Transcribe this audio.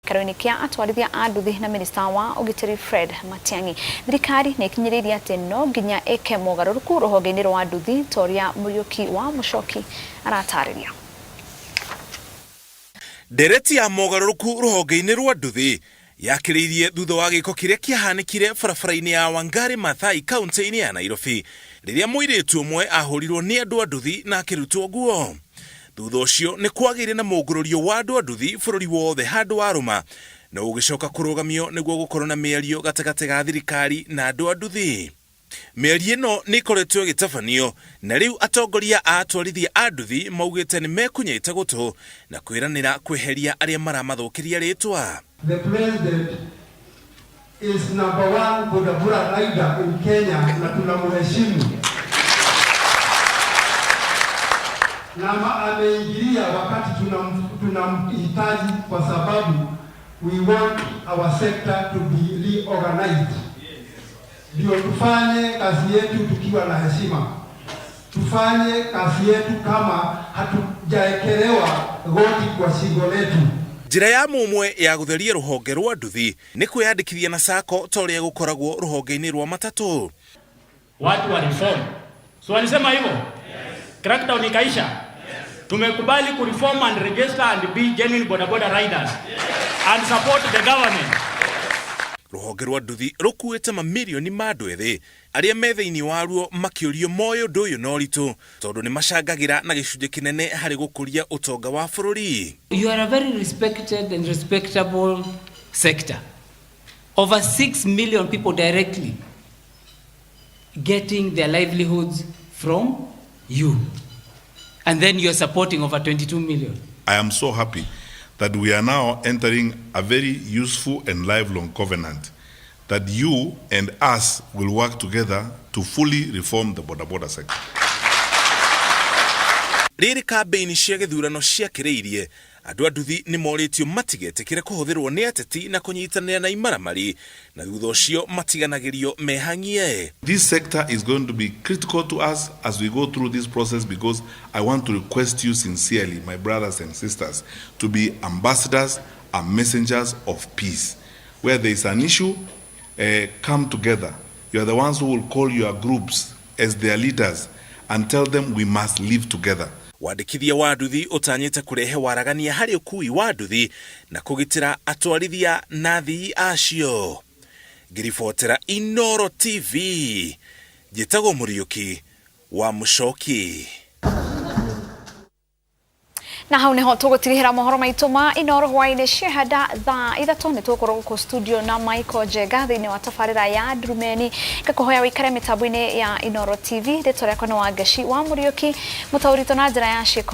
gikaro-ini kia atwarithia a nduthi na minister wa ugitiri Fred Matiang'i. Thirikari nĩ ikinyĩrĩirie atĩ no nginya ĩke mogarũrũku rũhonge-inĩ rwa nduthi toria Mũriũki wa Mũchoki aratarĩria. Ndereti ya mogarũrũku rũhonge-inĩ rwa nduthi yakĩrĩirie thutha wa gĩko kĩrĩa kĩahanĩkire barabara-inĩ ya Wangari Maathai kaunti-inĩ ya Nairobi rĩrĩa mũirĩtu ũmwe ahũrirwo nĩ andũ a nduthi na akĩrutwo nguo. Thutha ũcio nĩ kwagĩire na mũngũrũrio wa andũ a nduthi bũrũri wothe handũ warũma na ũgĩcoka kũrũgamio nĩguo gũkorwo na mĩario gatagatĩ ga thirikari na andũ a nduthi. Mĩario ĩno nĩ ĩkoretwo ĩgĩtabanio na rĩu atongoria a atwarithia a nduthi maugĩte nĩ mekunyĩte gũtũ na kwĩranĩra kweheria arĩa maramathũkĩria rĩtwa. The president is #1 bodaboda rider in Kenya na tunamheshimu. Na ameingilia wakati tunamhitaji kwa sababu we want our sector to be reorganized. Ndio tufanye kazi yetu tukiwa na heshima. Tufanye kazi yetu kama hatujaekelewa goti kwa shingo letu. Njĩra ya mũmwe ya gũtheria rũhonge rwa nduthi nĩ kwĩyandĩkithia na sako torĩa gũkoragwo rũhonge-inĩ rwa matatũ. Watu wa reform. So walisema hivyo? Yes. Crackdown ikaisha? Yes. Tumekubali kureform and register and be genuine bodaboda riders. Yes. And support the government. Rũhonge rwa nduthi rũkuĩte mamirioni ma andũ ethĩ arĩa me thĩinĩ waruo makĩũrio moyo ũndũ ũyũ na ũritũ tondũ nĩ macangagĩra na gĩcunjĩ kĩnene harĩ gũkũria ũtonga wa bũrũri. You are a very respected and respectable sector. Over 6 million people directly getting their livelihoods from you. And then you are supporting over 22 million. I am so happy that we are now entering a very useful and lifelong covenant that you and us will work together to fully reform the bodaboda sector. Rĩrĩ kambĩini cia gĩthurano ciakĩrĩirie andũ a nduthi nĩ morĩtio matigetĩkĩre kũhũthĩrwo nĩ ateti na kũnyitanĩra na imaramari na thutha ũcio matiganagĩrio mehang'ie. This sector is going to be critical to us as we go through this process because I want to request you sincerely, my brothers and sisters, to be ambassadors and messengers of peace. Where there is an issue, come together. You are the ones who will call your groups as their leaders and tell them we must live together. Wandĩkithia wa nduthi ũtanyĩte kũrehe waragania harĩ ũkui wa nduthi na kũgitĩra atwarithia na athii acio. Ngĩribotera iNooro TV, njĩtagwo Mũriũki wa Mũchoki. Na hau niho tũgũtirihĩra mohoro maitũ ma iNooro hwaĩ-inĩ ciehanda thaa 3 nĩ tũgũkorwo gũkũ studio na Michael Jega thĩinĩ wa tabarĩra ya Ndurumeni. Ngakũhoya wĩikare mĩtambo-inĩ ya iNooro TV. Rĩtwa rĩakwa nĩ Wangeci wa Mũriũki, mũtaũrĩtwo na njĩra ya ciĩko.